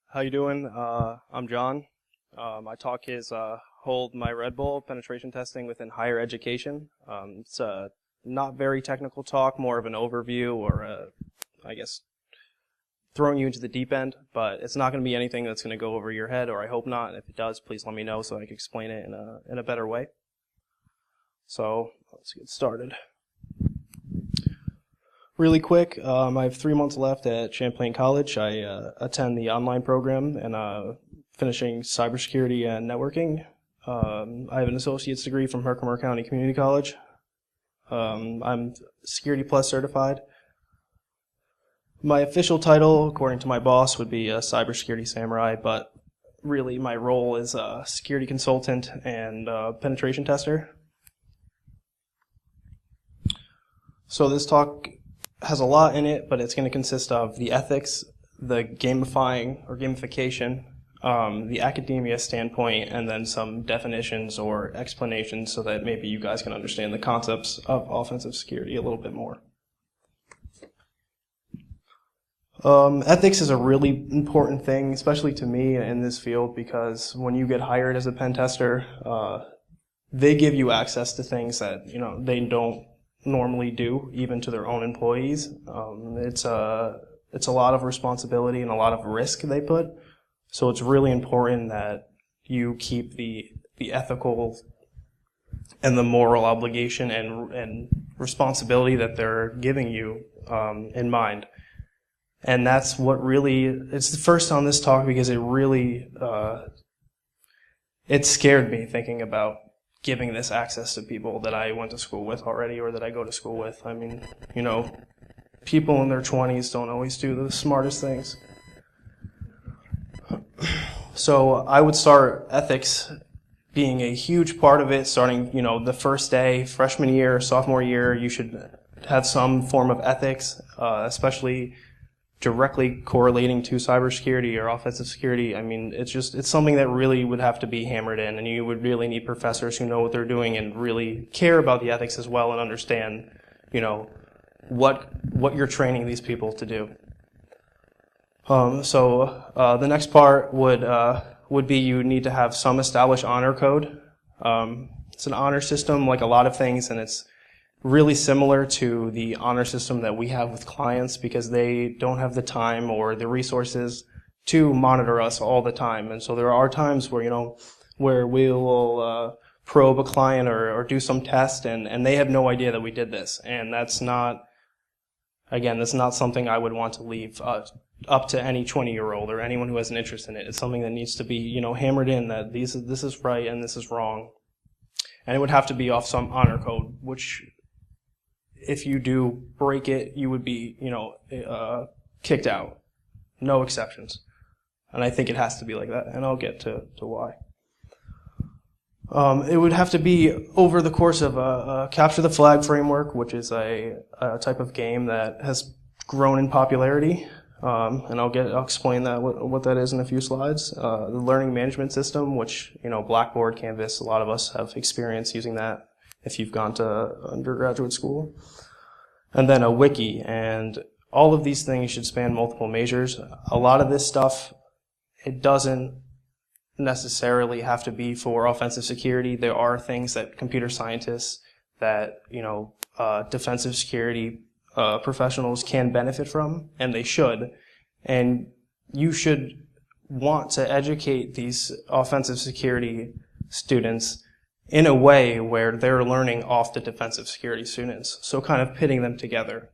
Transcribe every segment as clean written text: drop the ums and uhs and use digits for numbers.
How you doing? I'm John. My talk is Hold My Red Bull, Penetration Testing Within Higher Education. It's a not very technical talk, more of an overview or I guess throwing you into the deep end, but it's not going to be anything that's going to go over your head, or I hope not. If it does, please let me know so I can explain it in a better way. So let's get started. Really quick, I have 3 months left at Champlain College. I attend the online program and finishing cybersecurity and networking. I have an associate's degree from Herkimer County Community College. I'm Security Plus certified. My official title, according to my boss, would be a cybersecurity samurai, but really my role is a security consultant and penetration tester. So this talk has a lot in it, but it's going to consist of the ethics, the gamifying or gamification, the academia standpoint, and then some definitions or explanations so that maybe you guys can understand the concepts of offensive security a little bit more. Ethics is a really important thing, especially to me in this field, because when you get hired as a pen tester, they give you access to things that they don't normally do, even to their own employees. It's a lot of responsibility and a lot of risk they put. So it's really important that you keep the ethical and the moral obligation and responsibility that they're giving you in mind. And that's what really, it's the first on this talk because it really, it scared me thinking about giving this access to people that I went to school with already or that I go to school with. I mean, people in their 20s don't always do the smartest things. So I would start ethics being a huge part of it, starting, the first day, freshman year, sophomore year, you should have some form of ethics, especially directly correlating to cybersecurity or offensive security. I mean, it's something that really would have to be hammered in, and you would really need professors who know what they're doing and really care about the ethics as well and understand, what you're training these people to do. The next part would be you need to have some established honor code. It's an honor system like a lot of things, and it's really similar to the honor system that we have with clients because they don't have the time or the resources to monitor us all the time. And so there are times where, where we will probe a client or do some test and they have no idea that we did this. And that's not something I would want to leave up to any 20-year-old or anyone who has an interest in it. It's something that needs to be, hammered in that this is right and this is wrong. And it would have to be off some honor code, which if you do break it, you would be, kicked out. No exceptions. And I think it has to be like that, and I'll get to why. It would have to be over the course of a capture the flag framework, which is a type of game that has grown in popularity. And I'll explain that what that is in a few slides. The learning management system, which, Blackboard, Canvas, a lot of us have experience using that if you've gone to undergraduate school. And then a wiki, and all of these things should span multiple measures. A lot of this stuff, it doesn't necessarily have to be for offensive security. There are things that computer scientists, that, defensive security professionals can benefit from, and they should. And you should want to educate these offensive security students in a way where they're learning off the defensive security students. So kind of pitting them together.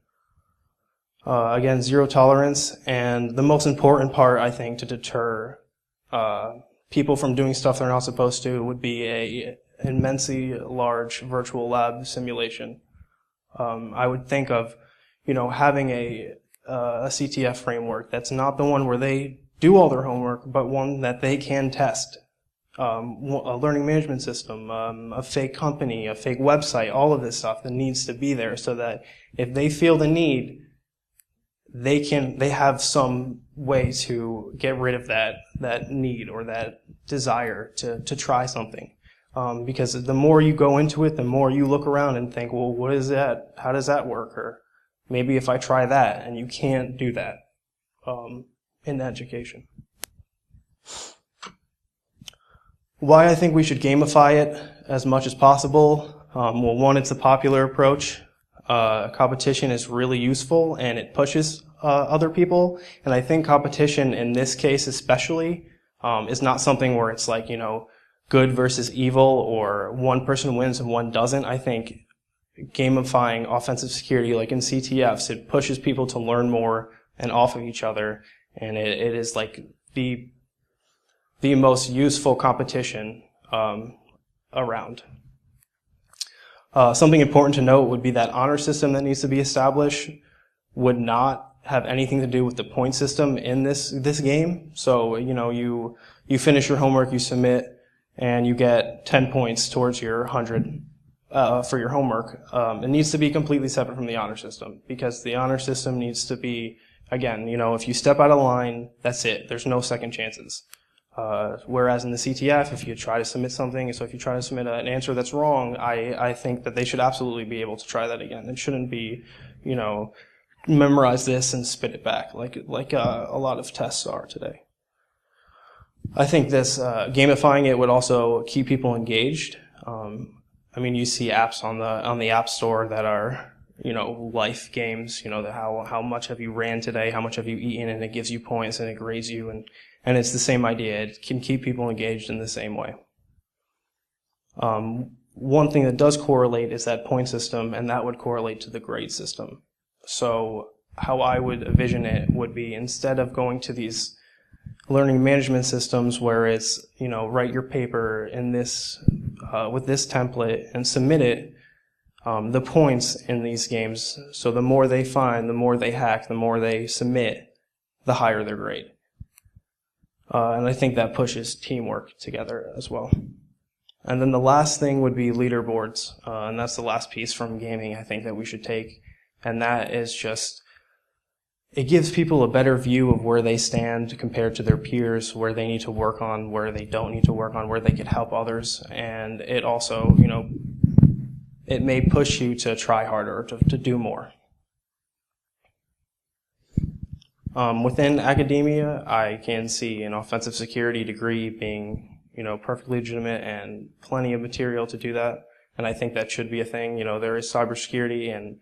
Again, zero tolerance, and the most important part, I think, to deter people from doing stuff they're not supposed to would be a immensely large virtual lab simulation. I would think of, having a CTF framework that's not the one where they do all their homework, but one that they can test. A learning management system, a fake company, a fake website, all of this stuff that needs to be there so that if they feel the need, they have some way to get rid of that need or that desire to try something. Because the more you go into it, the more you look around and think, well, what is that? How does that work? Or maybe if I try that, and you can't do that in education. Why I think we should gamify it as much as possible. Well, one, it's a popular approach. Competition is really useful and it pushes other people. And I think competition in this case especially is not something where it's like, good versus evil or one person wins and one doesn't. I think gamifying offensive security, like in CTFs, it pushes people to learn more and off of each other. And it is like the most useful competition around. Something important to note would be that honor system that needs to be established would not have anything to do with the point system in this game. So, you finish your homework, you submit, and you get 10 points towards your 100 for your homework. It needs to be completely separate from the honor system, because the honor system needs to be, again, if you step out of line, that's it. There's no second chances. Whereas in the CTF, if you try to submit something, so if you try to submit an answer that's wrong, I think that they should absolutely be able to try that again. It shouldn't be, memorize this and spit it back like a lot of tests are today. I think this gamifying it would also keep people engaged. You see apps on the App Store that are life games. How much have you ran today? How much have you eaten? And it gives you points and it grades you and it's the same idea. It can keep people engaged in the same way. One thing that does correlate is that point system, and that would correlate to the grade system. So how I would envision it would be, instead of going to these learning management systems where it's, write your paper in this, with this template and submit it, the points in these games, so the more they find, the more they hack, the more they submit, the higher their grade. And I think that pushes teamwork together as well. And then the last thing would be leaderboards, and that's the last piece from gaming I think that we should take, and that is just, it gives people a better view of where they stand compared to their peers, where they need to work on, where they don't need to work on, where they could help others, and it also, it may push you to try harder, to do more. Within academia, I can see an offensive security degree being, perfectly legitimate and plenty of material to do that. And I think that should be a thing. There is cybersecurity, and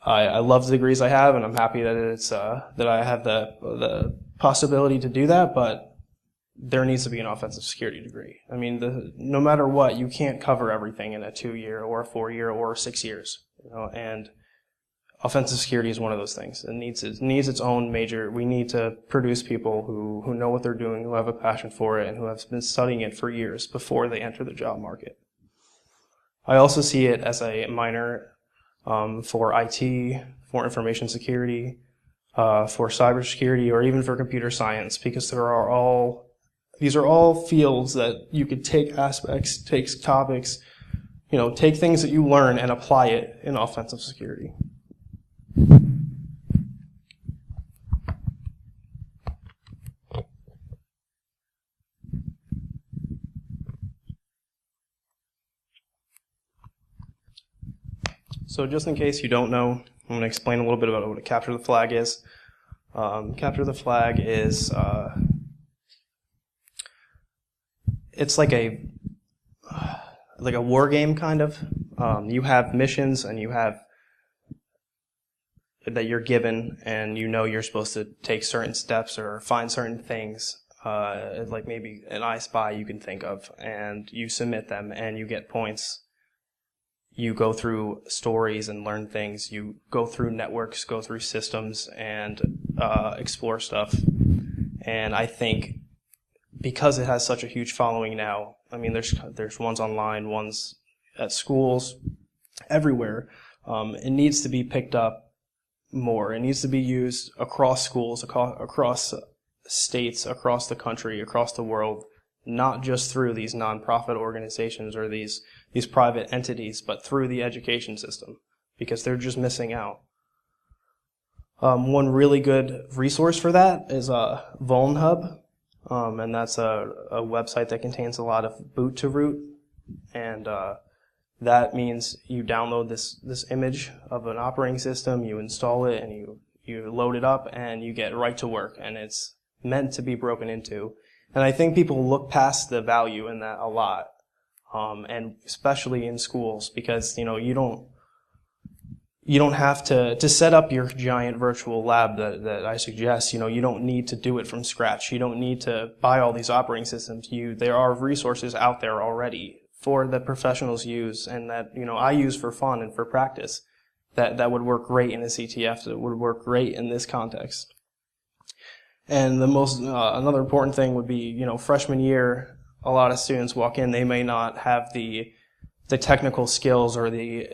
I love the degrees I have, and I'm happy that it's that I have the possibility to do that. But there needs to be an offensive security degree. No matter what, you can't cover everything in a 2-year or a 4-year or 6 years. And offensive security is one of those things. It needs its own major. We need to produce people who know what they're doing, who have a passion for it, and who have been studying it for years before they enter the job market. I also see it as a minor for IT, for information security, for cybersecurity, or even for computer science, because these are all fields that you could take aspects, take topics, take things that you learn and apply it in offensive security. So just in case you don't know, I'm going to explain a little bit about what a capture the flag is. Capture the flag is, it's like a war game kind of. You have missions and you have that you're given, and you're supposed to take certain steps or find certain things, like maybe an I Spy you can think of, and you submit them and you get points. You go through stories and learn things. You go through networks, go through systems, and explore stuff. And I think because it has such a huge following now, there's ones online, ones at schools, everywhere. It needs to be picked up more. It needs to be used across schools, across states, across the country, across the world, not just through these nonprofit organizations or these private entities, but through the education system, because they're just missing out. One really good resource for that is VulnHub, and that's a website that contains a lot of boot to root, and that means you download this image of an operating system, you install it, and you load it up, and you get right to work, and it's meant to be broken into. And I think people look past the value in that a lot, and especially in schools, because you don't have to set up your giant virtual lab that I suggest. You don't need to do it from scratch. You don't need to buy all these operating systems. There are resources out there already for that professionals use, and that I use for fun and for practice. That would work great in a CTF. That would work great in this context. And the most another important thing would be freshman year. A lot of students walk in. They may not have the technical skills or the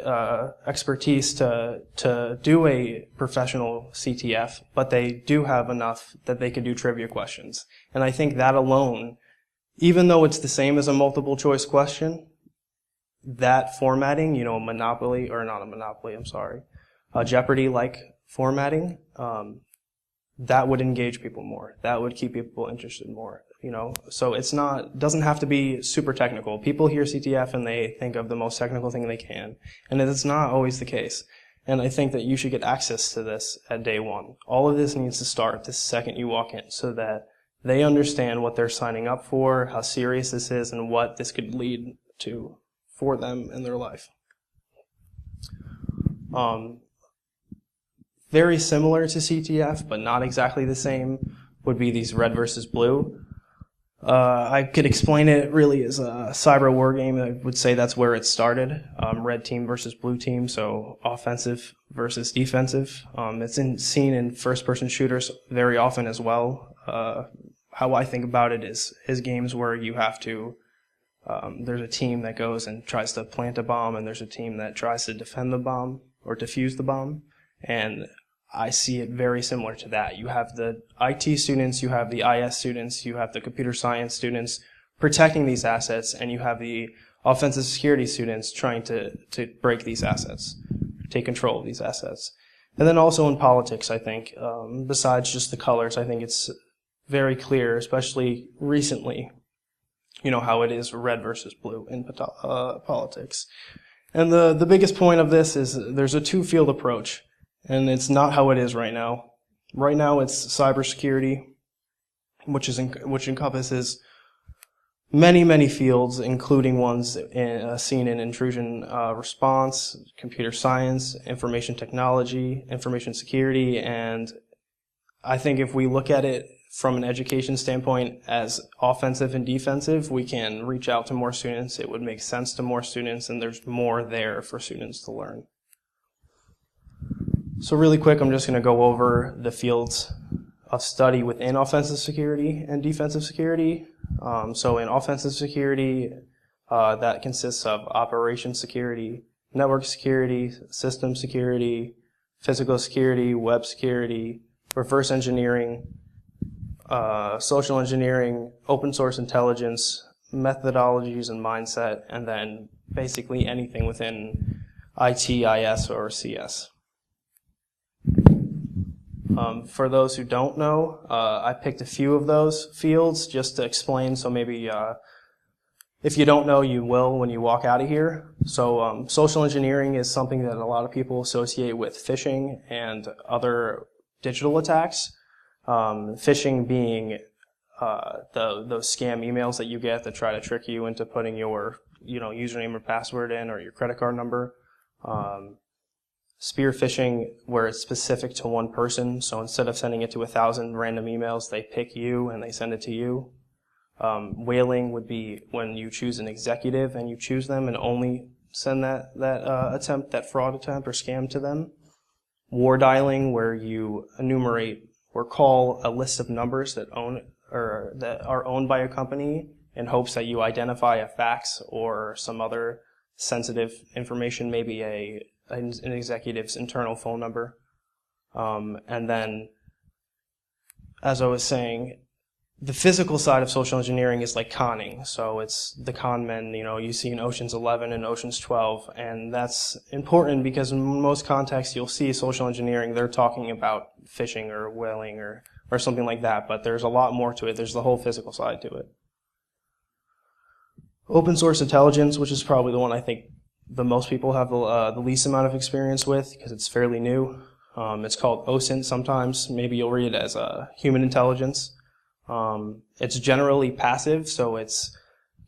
expertise to do a professional CTF, but they do have enough that they could do trivia questions. And I think that alone, even though it's the same as a multiple choice question, that formatting, Monopoly, or not a Monopoly, I'm sorry, Jeopardy-like formatting, that would engage people more. That would keep people interested more. So doesn't have to be super technical. People hear CTF and they think of the most technical thing they can, and it's not always the case. And I think that you should get access to this at day one. All of this needs to start the second you walk in, so that they understand what they're signing up for, how serious this is, and what this could lead to for them in their life. Very similar to CTF, but not exactly the same, would be these red versus blue. I could explain it really as a cyber war game. I would say that's where it started. Red team versus blue team, so offensive versus defensive. It's seen in first-person shooters very often as well. How I think about it is games where you have to, there's a team that goes and tries to plant a bomb, and there's a team that tries to defend the bomb or defuse the bomb. And I see it very similar to that. You have the IT students, you have the IS students, you have the computer science students protecting these assets, and you have the offensive security students trying to break these assets, take control of these assets. And then also in politics, I think, besides just the colors, I think it's very clear, especially recently, how it is red versus blue in politics. And the biggest point of this is there's a two-field approach. And it's not how it is right now. Right now, it's cybersecurity, which encompasses many fields, including ones seen in intrusion response, computer science, information technology, information security, and I think if we look at it from an education standpoint as offensive and defensive, we can reach out to more students. It would make sense to more students, and there's more there for students to learn. So really quick, I'm just going to go over the fields of study within offensive security and defensive security. So in offensive security, that consists of operation security, network security, system security, physical security, web security, reverse engineering, social engineering, open source intelligence, methodologies and mindset, and then basically anything within IT, IS, or CS. For those who don't know, I picked a few of those fields just to explain, so maybe if you don't know, you will when you walk out of here. So social engineering is something that a lot of people associate with phishing and other digital attacks. Phishing being those scam emails that you get that try to trick you into putting your username or password in, or your credit card number. Spear phishing, where it's specific to one person, so instead of sending it to 1,000 random emails, they pick you and they send it to you. Whaling would be when you choose an executive and you choose them and only send that fraud attempt or scam to them. War dialing, where you enumerate or call a list of numbers that are owned by a company in hopes that you identify a fax or some other sensitive information, maybe an executive's internal phone number. And then, as I was saying, the physical side of social engineering is like conning. So it's the con men, you see in Ocean's 11 and Ocean's 12. And that's important because in most contexts you'll see social engineering, they're talking about phishing or whaling or something like that. But there's a lot more to it. There's the whole physical side to it. Open source intelligence, which is probably the one I think the most people have the least amount of experience with because it's fairly new. It's called OSINT sometimes. Maybe you'll read it as human intelligence. It's generally passive, so it's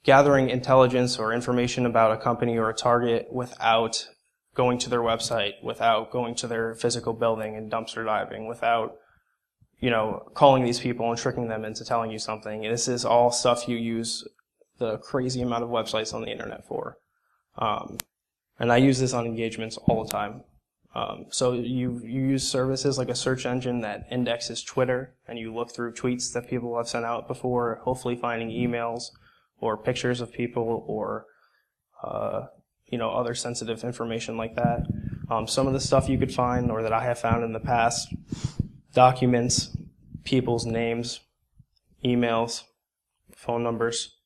gathering intelligence or information about a company or a target without going to their website, without going to their physical building and dumpster diving, without, calling these people and tricking them into telling you something. This is all stuff you use the crazy amount of websites on the internet for. And I use this on engagements all the time. So you use services like a search engine that indexes Twitter, and you look through tweets that people have sent out before, hopefully finding emails or pictures of people or, other sensitive information like that. Some of the stuff you could find, or that I have found in the past, documents, people's names, emails, phone numbers,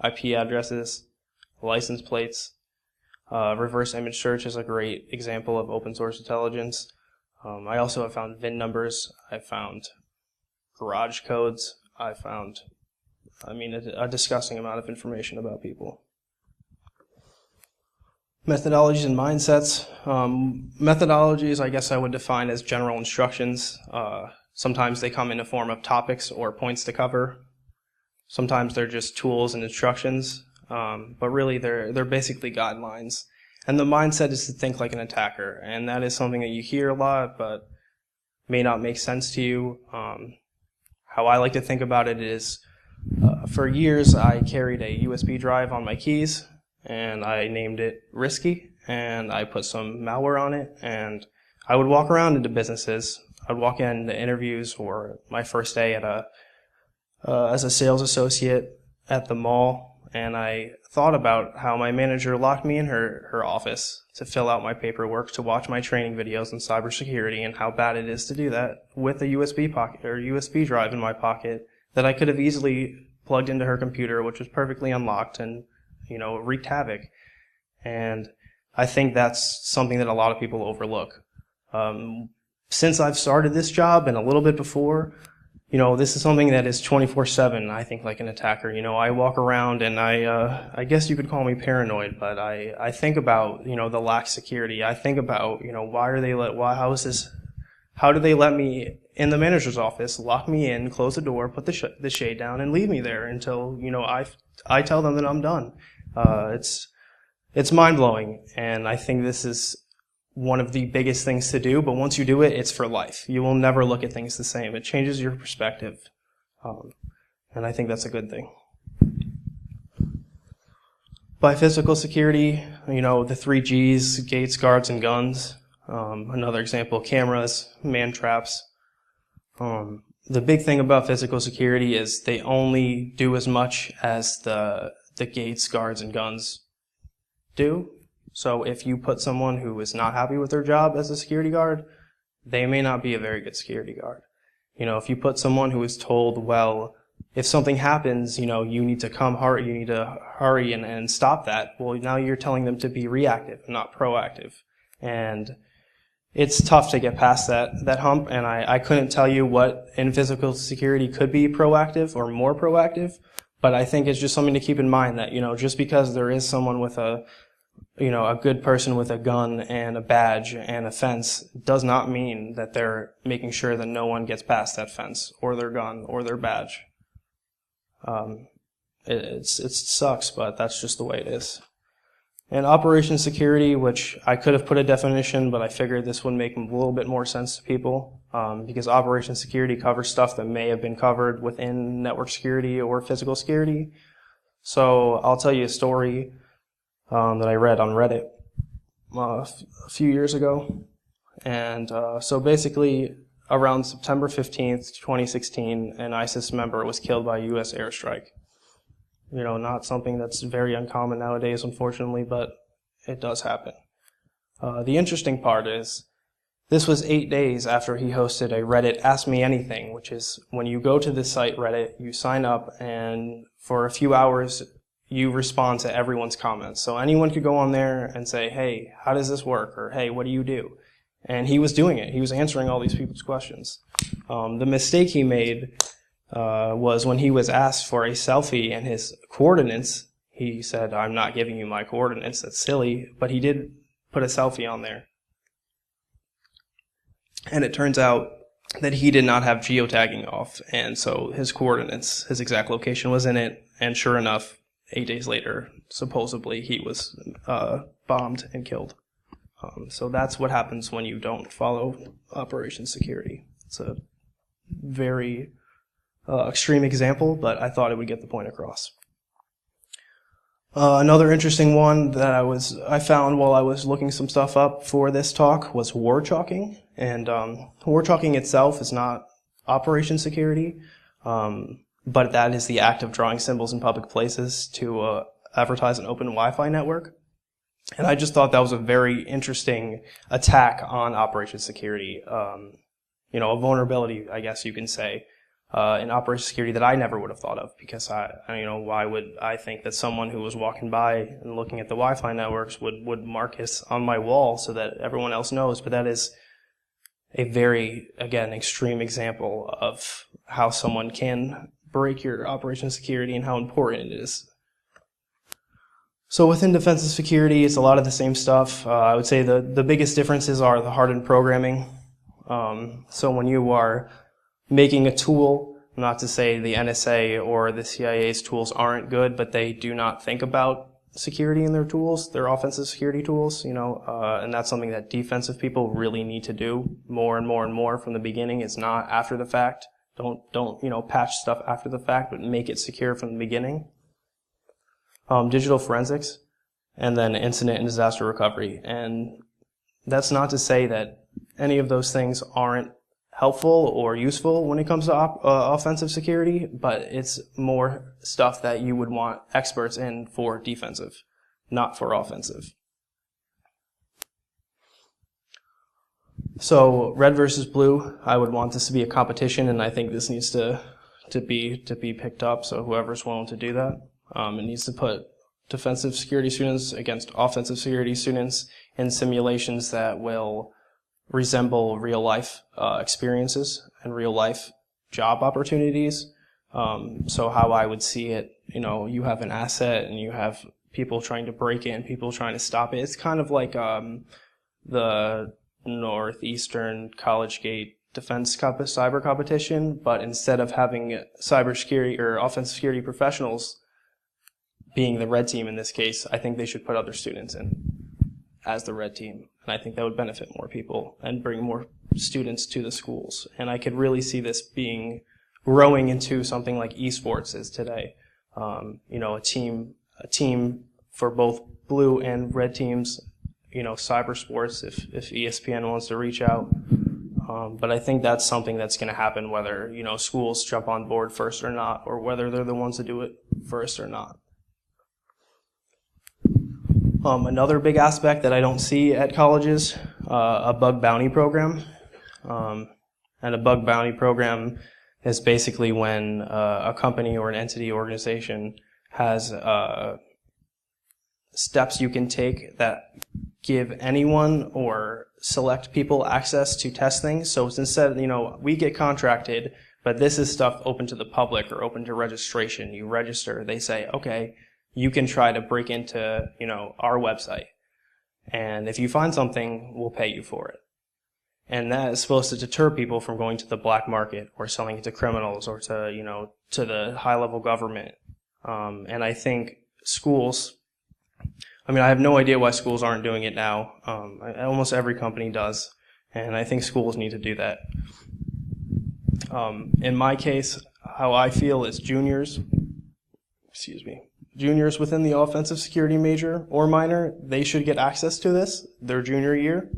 IP addresses, license plates. Reverse image search is a great example of open source intelligence. I also have found VIN numbers. I found garage codes. I found, a disgusting amount of information about people. Methodologies and mindsets. Methodologies, I guess I would define as general instructions. Sometimes they come in the form of topics or points to cover. Sometimes they're just tools and instructions. But really they're basically guidelines. And the mindset is to think like an attacker, and that is something that you hear a lot, but may not make sense to you. How I like to think about it is, for years I carried a USB drive on my keys, and I named it Risky, and I put some malware on it, and I would walk around into businesses. I'd walk into interviews, or my first day at as a sales associate at the mall, and I thought about how my manager locked me in her office to fill out my paperwork, to watch my training videos in cybersecurity, and how bad it is to do that with a USB pocket or USB drive in my pocket that I could have easily plugged into her computer, which was perfectly unlocked, and wreaked havoc. And I think that's something that a lot of people overlook. Since I've started this job and a little bit before, this is something that is 24/7, I think, like an attacker. I walk around and I guess you could call me paranoid, but I think about, the lax security. I think about, how do they let me in the manager's office, lock me in, close the door, put the shade down, and leave me there until, I tell them that I'm done. It's mind-blowing, and I think this is one of the biggest things to do, but once you do it, it's for life. You will never look at things the same. It changes your perspective, and I think that's a good thing. By physical security, the 3 Gs, gates, guards, and guns. Another example, cameras, man traps. The big thing about physical security is they only do as much as the gates, guards, and guns do. So if you put someone who is not happy with their job as a security guard, they may not be a very good security guard. If you put someone who is told, well, if something happens, you need to you need to hurry and stop that, well, now you're telling them to be reactive, not proactive. And it's tough to get past that hump, and I couldn't tell you what in physical security could be proactive or more proactive, but I think it's just something to keep in mind that, just because there is someone with a good person with a gun and a badge and a fence does not mean that they're making sure that no one gets past that fence or their gun or their badge. It sucks, but that's just the way it is. And operations security, which I could have put a definition, but I figured this would make a little bit more sense to people, because operations security covers stuff that may have been covered within network security or physical security. So I'll tell you a story that I read on Reddit a few years ago. And so basically, around September 15th, 2016, an ISIS member was killed by a U.S. airstrike. Not something that's very uncommon nowadays, unfortunately, but it does happen. The interesting part is, this was 8 days after he hosted a Reddit Ask Me Anything, which is when you go to this site, Reddit, you sign up, and for a few hours, you respond to everyone's comments. So anyone could go on there and say, hey, how does this work? Or, hey, what do you do? And he was doing it. He was answering all these people's questions. The mistake he made was when he was asked for a selfie and his coordinates, He said, "I'm not giving you my coordinates. That's silly." But he did put a selfie on there. And it turns out that he did not have geotagging off, and so his coordinates, his exact location was in it, and sure enough, 8 days later, supposedly, he was bombed and killed. So that's what happens when you don't follow Operation Security. It's a very extreme example, but I thought it would get the point across. Another interesting one that I found while I was looking some stuff up for this talk was war chalking. And war chalking itself is not Operation Security, but that is the act of drawing symbols in public places to advertise an open Wi-Fi network. And I just thought that was a very interesting attack on Operation Security. A vulnerability, I guess you can say, in Operation Security that I never would have thought of, because why would I think that someone who was walking by and looking at the Wi-Fi networks would mark this on my wall so that everyone else knows? But that is a very, again, extreme example of how someone can break your Operation Security and how important it is. So within defensive security, it's a lot of the same stuff. I would say the biggest differences are the hardened programming. So when you are making a tool, not to say the NSA or the CIA's tools aren't good, but they do not think about security in their tools, their offensive security tools, and that's something that defensive people really need to do more and more and more from the beginning. It's not after the fact. Don't patch stuff after the fact, but make it secure from the beginning. Digital forensics, and then incident and disaster recovery. And that's not to say that any of those things aren't helpful or useful when it comes to offensive security, but it's more stuff that you would want experts in for defensive, not for offensive. So red versus blue, I would want this to be a competition, and I think this needs to be picked up. So whoever's willing to do that, it needs to put defensive security students against offensive security students in simulations that will resemble real life experiences and real life job opportunities. So how I would see it, you have an asset and you have people trying to break it and people trying to stop it. It's kind of like the Northeastern College Gate defense cyber competition, but instead of having cybersecurity or offensive security professionals being the red team in this case, I think they should put other students in as the red team. And I think that would benefit more people and bring more students to the schools. And I could really see this growing into something like esports is today. A team for both blue and red teams, cyber sports if ESPN wants to reach out. But I think that's something that's going to happen whether, schools jump on board first or not, or whether they're the ones to do it first or not. Another big aspect that I don't see at colleges, a bug bounty program. And a bug bounty program is basically when a company or an entity organization has steps you can take that give anyone or select people access to test things. So it's instead, we get contracted, but this is stuff open to the public or open to registration. You register, they say, okay, you can try to break into, our website. And if you find something, we'll pay you for it. And that is supposed to deter people from going to the black market or selling it to criminals or to, to the high-level government. And I think schools, I have no idea why schools aren't doing it now. Almost every company does. And I think schools need to do that. In my case, how I feel is juniors within the offensive security major or minor, they should get access to this their junior year.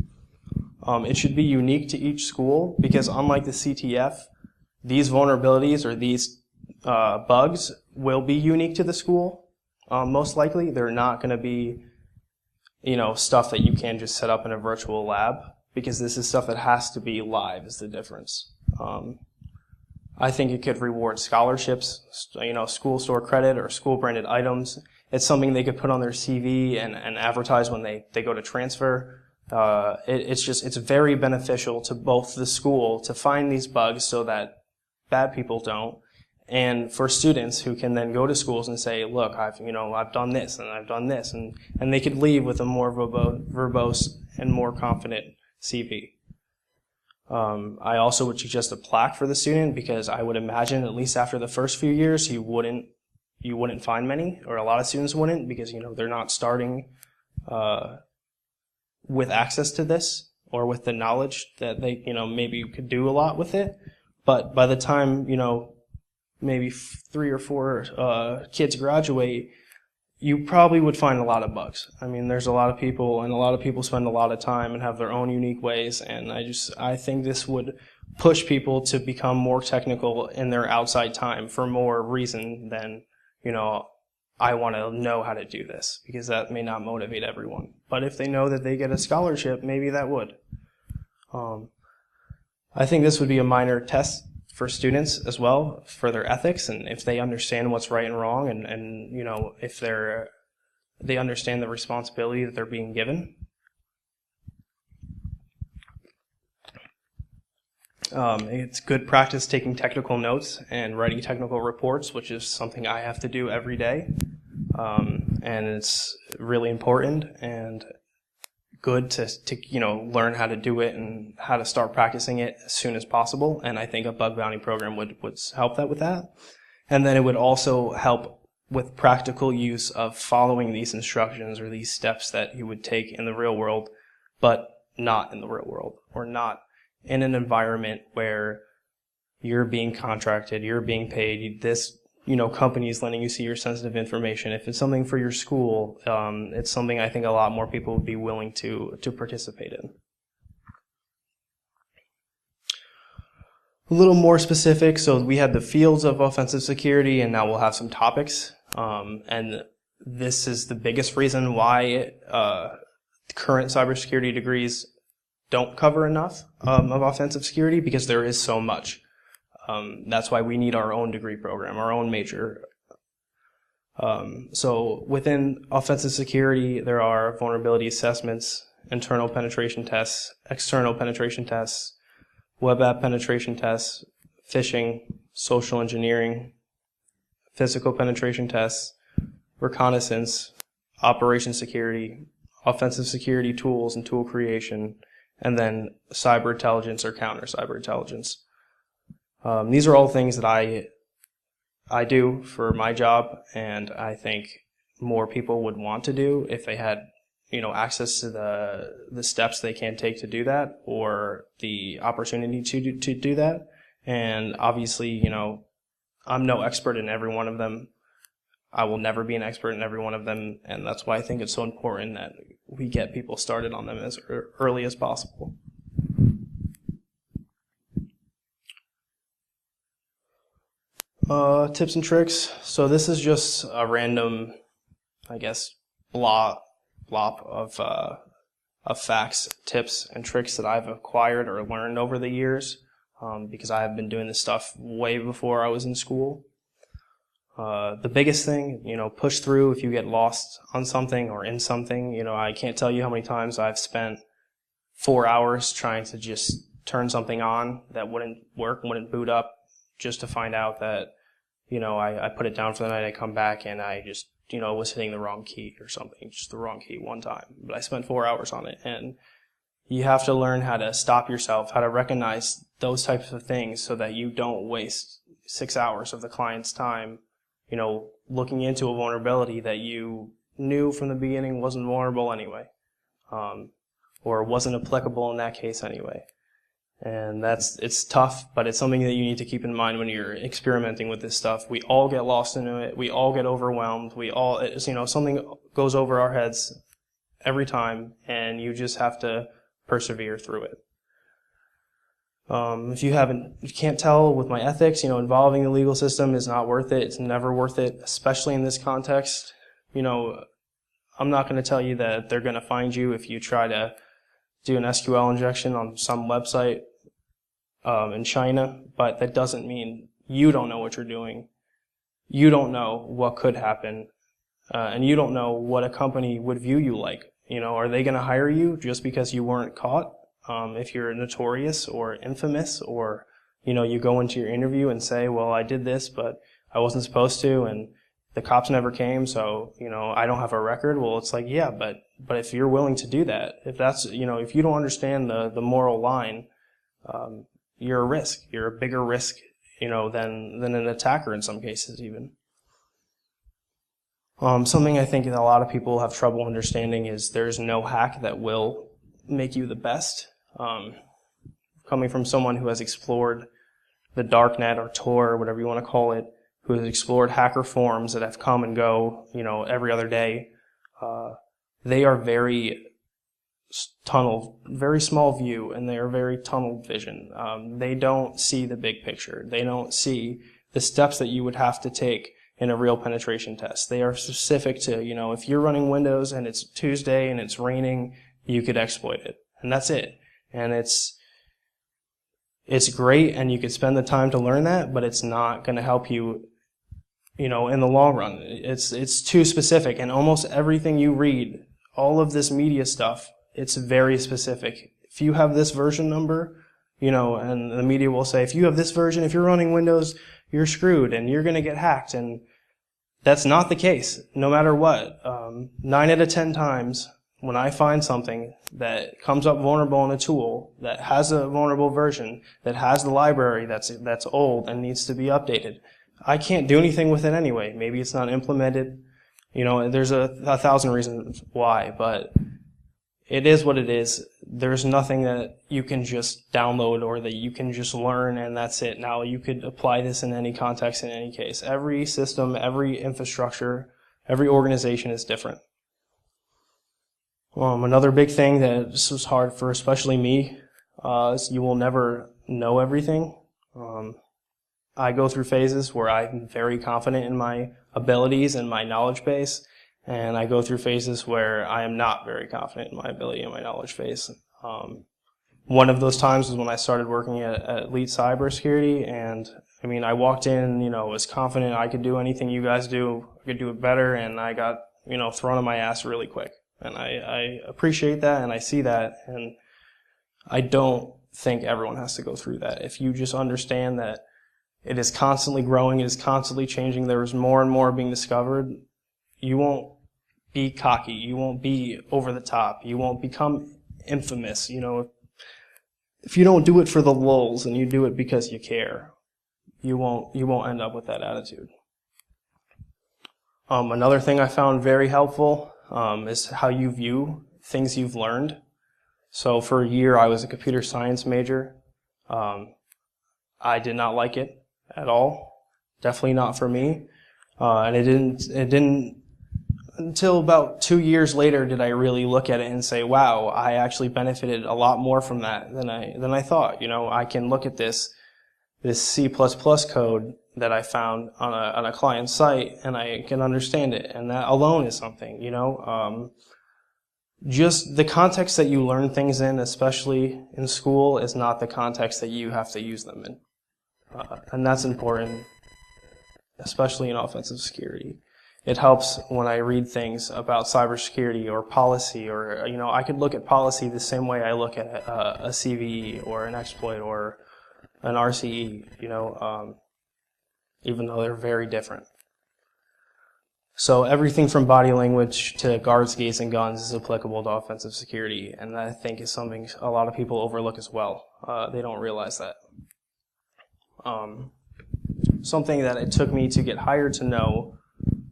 It should be unique to each school because unlike the CTF, these vulnerabilities or these bugs will be unique to the school. Most likely, they're not going to be, stuff that you can just set up in a virtual lab because this is stuff that has to be live is the difference. I think it could reward scholarships, school store credit or school branded items. It's something they could put on their CV and advertise when they go to transfer. It's very beneficial to both the school to find these bugs so that bad people don't, and for students who can then go to schools and say, look, I've done this and I've done this, and they could leave with a more verbose and more confident CV. I also would suggest a plaque for the student, because I would imagine at least after the first few years you wouldn't find many, or a lot of students wouldn't, because they're not starting with access to this or with the knowledge that they maybe could do a lot with it. But by the time maybe 3 or 4 kids graduate, you probably would find a lot of bugs. I mean, there's a lot of people, and a lot of people spend a lot of time and have their own unique ways, and I think this would push people to become more technical in their outside time for more reason than, I want to know how to do this, because that may not motivate everyone. But if they know that they get a scholarship, maybe that would. I think this would be a minor test for students as well, for their ethics, and if they understand what's right and wrong, and if they understand the responsibility that they're being given. It's good practice taking technical notes and writing technical reports, which is something I have to do every day, and it's really important and good to learn how to do it and how to start practicing it as soon as possible. And I think a bug bounty program would help that with that. And then it would also help with practical use of following these instructions or these steps that you would take in the real world, but not in the real world, or not in an environment where you're being contracted, you're being paid, this company is letting you see your sensitive information. If it's something for your school, it's something I think a lot more people would be willing to participate in. A little more specific, so we had the fields of offensive security, and now we'll have some topics. And this is the biggest reason why current cybersecurity degrees don't cover enough of offensive security, because there is so much. That's why we need our own degree program, our own major. So within offensive security, there are vulnerability assessments, internal penetration tests, external penetration tests, web app penetration tests, phishing, social engineering, physical penetration tests, reconnaissance, operation security, offensive security tools and tool creation, and then cyber intelligence or counter cyber intelligence. These are all things that I do for my job, and I think more people would want to do if they had, access to the steps they can take to do that, or the opportunity to do that. And obviously, I'm no expert in every one of them. I will never be an expert in every one of them, and that's why I think it's so important that we get people started on them as early as possible. Tips and tricks. So this is just a random, blop of facts, tips, and tricks that I've acquired or learned over the years, because I have been doing this stuff way before I was in school. The biggest thing, push through if you get lost on something or in something. I can't tell you how many times I've spent 4 hours trying to just turn something on that wouldn't work, wouldn't boot up, just to find out that, I put it down for the night, I come back and I just, was hitting the wrong key or something, just the wrong key one time. But I spent 4 hours on it, and you have to learn how to stop yourself, how to recognize those types of things so that you don't waste 6 hours of the client's time, looking into a vulnerability that you knew from the beginning wasn't vulnerable anyway, or wasn't applicable in that case anyway. And it's tough, but it's something that you need to keep in mind when you're experimenting with this stuff. We all get lost into it. We all get overwhelmed. Something goes over our heads every time, and you just have to persevere through it. If you can't tell with my ethics, involving the legal system is not worth it. It's never worth it, especially in this context. I'm not going to tell you that they're going to find you if you try to do an SQL injection on some website in China, but that doesn't mean you don't know what you're doing. You don't know what could happen, and you don't know what a company would view you like. Are they going to hire you just because you weren't caught? If you're notorious or infamous, or you go into your interview and say, well, I did this, but I wasn't supposed to, and the cops never came, so, I don't have a record. Well, it's like, yeah, but if you're willing to do that, if that's, if you don't understand the moral line, you're a risk. You're a bigger risk, than an attacker in some cases even. Something I think that a lot of people have trouble understanding is there's no hack that will make you the best. Coming from someone who has explored the darknet or Tor, or whatever you want to call it, who has explored hacker forums that have come and go, every other day, they are very small view, and they are very tunnel vision. They don't see the big picture. They don't see the steps that you would have to take in a real penetration test. They are specific to, if you're running Windows and it's Tuesday and it's raining, you could exploit it. And that's it. And it's great, and you could spend the time to learn that, but it's not going to help you, in the long run. It's too specific, and almost everything you read, all of this media stuff, it's very specific. If you have this version number, and the media will say, if you have this version, if you're running Windows, you're screwed and you're going to get hacked. And that's not the case, no matter what. 9 out of 10 times, when I find something that comes up vulnerable in a tool that has a vulnerable version, that has the library that's old and needs to be updated, I can't do anything with it anyway. Maybe it's not implemented. There's a 1,000 reasons why, but it is what it is. There's nothing that you can just download or that you can just learn and that's it. Now, you could apply this in any context, in any case. Every system, every infrastructure, every organization is different. Another big thing that this was hard for especially me is you will never know everything. I go through phases where I'm very confident in my abilities and my knowledge base, and I go through phases where I am not very confident in my ability and my knowledge base. One of those times was when I started working at Elite Cybersecurity, and I walked in, was confident I could do anything you guys do, I could do it better, and I got, thrown on my ass really quick. And I appreciate that, and I see that, and I don't think everyone has to go through that. If you just understand that it is constantly growing, it is constantly changing, there's more and more being discovered, you won't be cocky, you won't be over the top, you won't become infamous. If you don't do it for the lulz and you do it because you care, you won't end up with that attitude. Another thing I found very helpful is how you view things you've learned. So for a year I was a computer science major. I did not like it at all. Definitely not for me. And it didn't until about 2 years later did I really look at it and say, wow, I actually benefited a lot more from that than I thought. I can look at this C++ code that I found on a client site, and I can understand it, and that alone is something. Just the context that you learn things in, especially in school, is not the context that you have to use them in, and that's important, especially in offensive security. It helps when I read things about cybersecurity or policy, or I could look at policy the same way I look at a CVE or an exploit or an RCE, even though they're very different. So everything from body language to guards, gates, and guns is applicable to offensive security, and that I think is something a lot of people overlook as well. They don't realize that. Something that it took me to get hired to know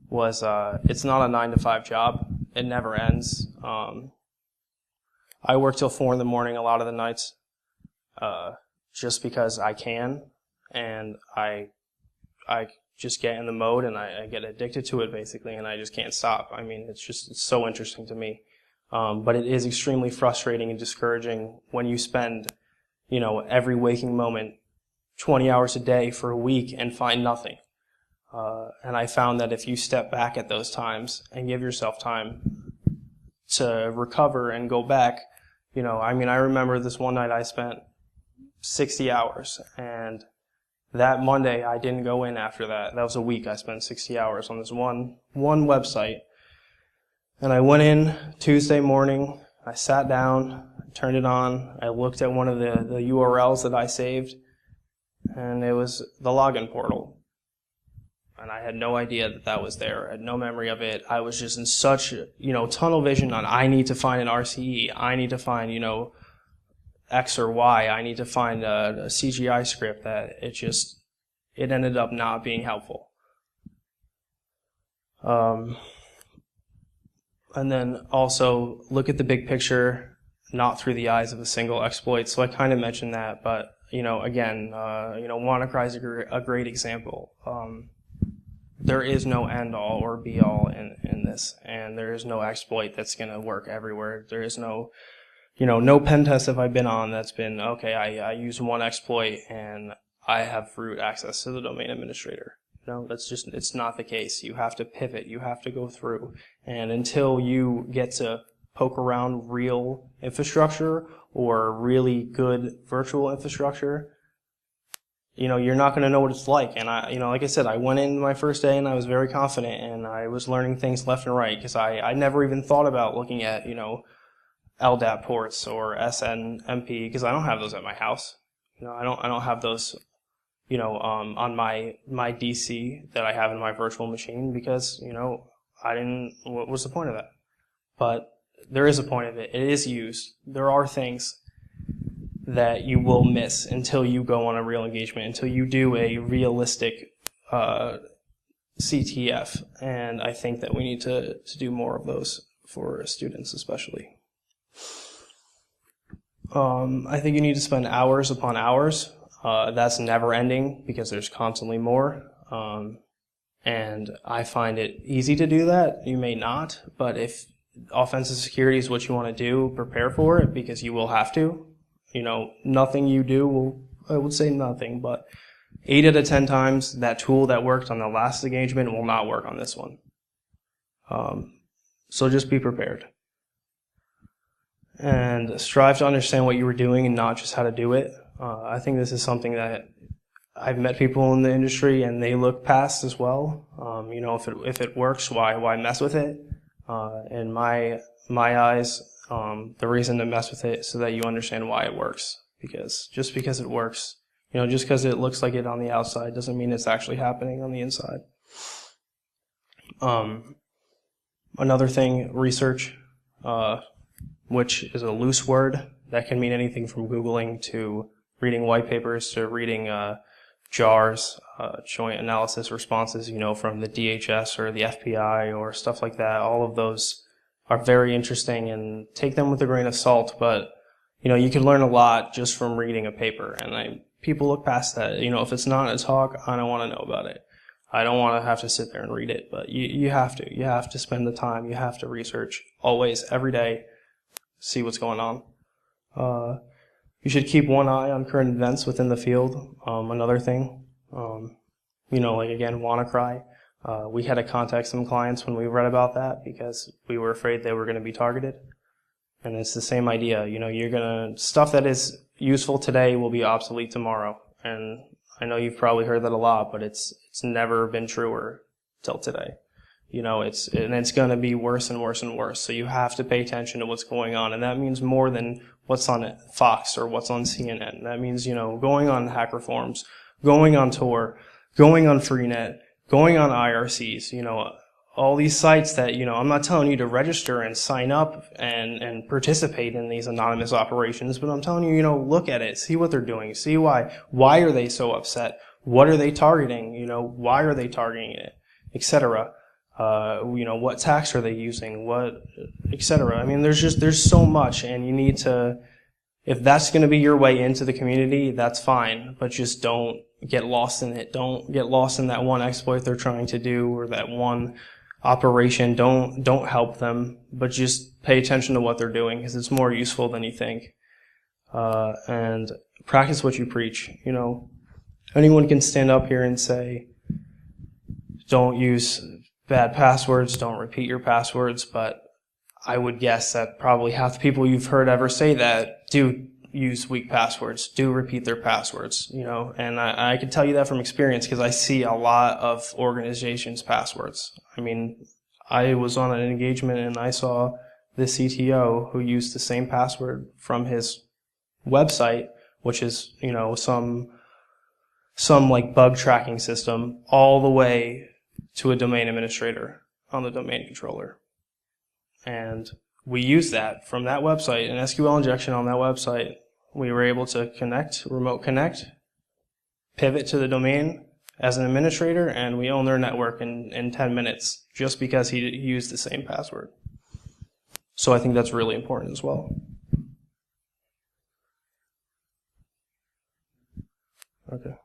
was it's not a 9-to-5 job. It never ends. I work till 4 in the morning a lot of the nights just because I can, and I just get in the mode and I get addicted to it basically, and I just can't stop. It's so interesting to me. But it is extremely frustrating and discouraging when you spend, every waking moment 20 hours a day for a week and find nothing. And I found that if you step back at those times and give yourself time to recover and go back, I remember this one night I spent 60 hours, and that Monday I didn't go in after that. That was a week I spent 60 hours on this one website. And I went in Tuesday morning, I sat down, turned it on, I looked at one of the URLs that I saved, and it was the login portal. And I had no idea that that was there. I had no memory of it. I was just in such, tunnel vision on, I need to find an RCE. I need to find, X or Y. I need to find a CGI script, that it ended up not being helpful. And then also look at the big picture, not through the eyes of a single exploit. So I kind of mentioned that, but, again, WannaCry is a great example. There is no end all or be all in this, and there is no exploit that's going to work everywhere. There is no, no pen test have I been on that's been, okay, I use one exploit and I have root access to the domain administrator. It's not the case. You have to pivot. You have to go through. And until you get to poke around real infrastructure or really good virtual infrastructure, you're not going to know what it's like. And like I said, I went in my first day and I was very confident and I was learning things left and right because I never even thought about looking at, LDAP ports or SNMP because I don't have those at my house. I don't have those, on my DC that I have in my virtual machine because, what was the point of that? But there is a point of it. It is used. There are things that you will miss until you go on a real engagement, until you do a realistic CTF. And I think that we need to do more of those for students especially. I think you need to spend hours upon hours. That's never ending because there's constantly more. And I find it easy to do that. You may not, but if offensive security is what you want to do, prepare for it because you will have to. Nothing you do will, I would say nothing, but 8 out of 10 times that tool that worked on the last engagement will not work on this one. So just be prepared. And strive to understand what you were doing and not just how to do it. I think this is something that I've met people in the industry and they look past as well. If it works, why mess with it? In my eyes, the reason to mess with it is so that you understand why it works. Because just because it works, just because it looks like it on the outside doesn't mean it's actually happening on the inside. Another thing, research, which is a loose word that can mean anything from Googling to reading white papers to reading JARs, joint analysis responses, from the DHS or the FBI or stuff like that. All of those are very interesting and take them with a grain of salt, but you can learn a lot just from reading a paper. And people look past that. If it's not a talk, I don't want to know about it. I don't want to have to sit there and read it, but you have to. You have to spend the time. You have to research always, every day, see what's going on. You should keep one eye on current events within the field. Another thing, again, WannaCry. We had to contact some clients when we read about that because we were afraid they were going to be targeted. And it's the same idea. Stuff that is useful today will be obsolete tomorrow. And I know you've probably heard that a lot, but it's never been truer till today. It's going to be worse and worse and worse. So you have to pay attention to what's going on. And that means more than what's on Fox or what's on CNN. That means, going on hacker forums, going on Tor, going on Freenet, going on IRCs, all these sites that, I'm not telling you to register and sign up and participate in these anonymous operations, but I'm telling you, look at it, see what they're doing, see why. Why are they so upset? What are they targeting? Why are they targeting it? Etc. What tax are they using? Etc. I mean, there's so much, and you need to, if that's going to be your way into the community, that's fine, but just don't get lost in it. Don't get lost in that one exploit they're trying to do or that one operation. Don't help them, but just pay attention to what they're doing because it's more useful than you think. And practice what you preach. Anyone can stand up here and say, don't use bad passwords, don't repeat your passwords, but I would guess that probably half the people you've heard ever say that do use weak passwords, do repeat their passwords, and I can tell you that from experience because I see a lot of organizations' passwords. I mean, I was on an engagement and I saw the CTO who used the same password from his website, which is, some some like bug tracking system all the way to a domain administrator on the domain controller. And we used that from that website, an SQL injection on that website. We were able to connect, remote connect, pivot to the domain as an administrator, and we own their network in 10 minutes just because he used the same password. So I think that's really important as well. Okay.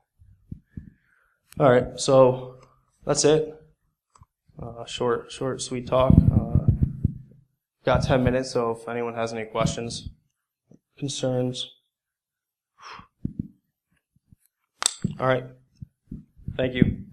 All right, so that's it. Short, sweet talk. Got 10 minutes, so if anyone has any questions, concerns. All right. Thank you.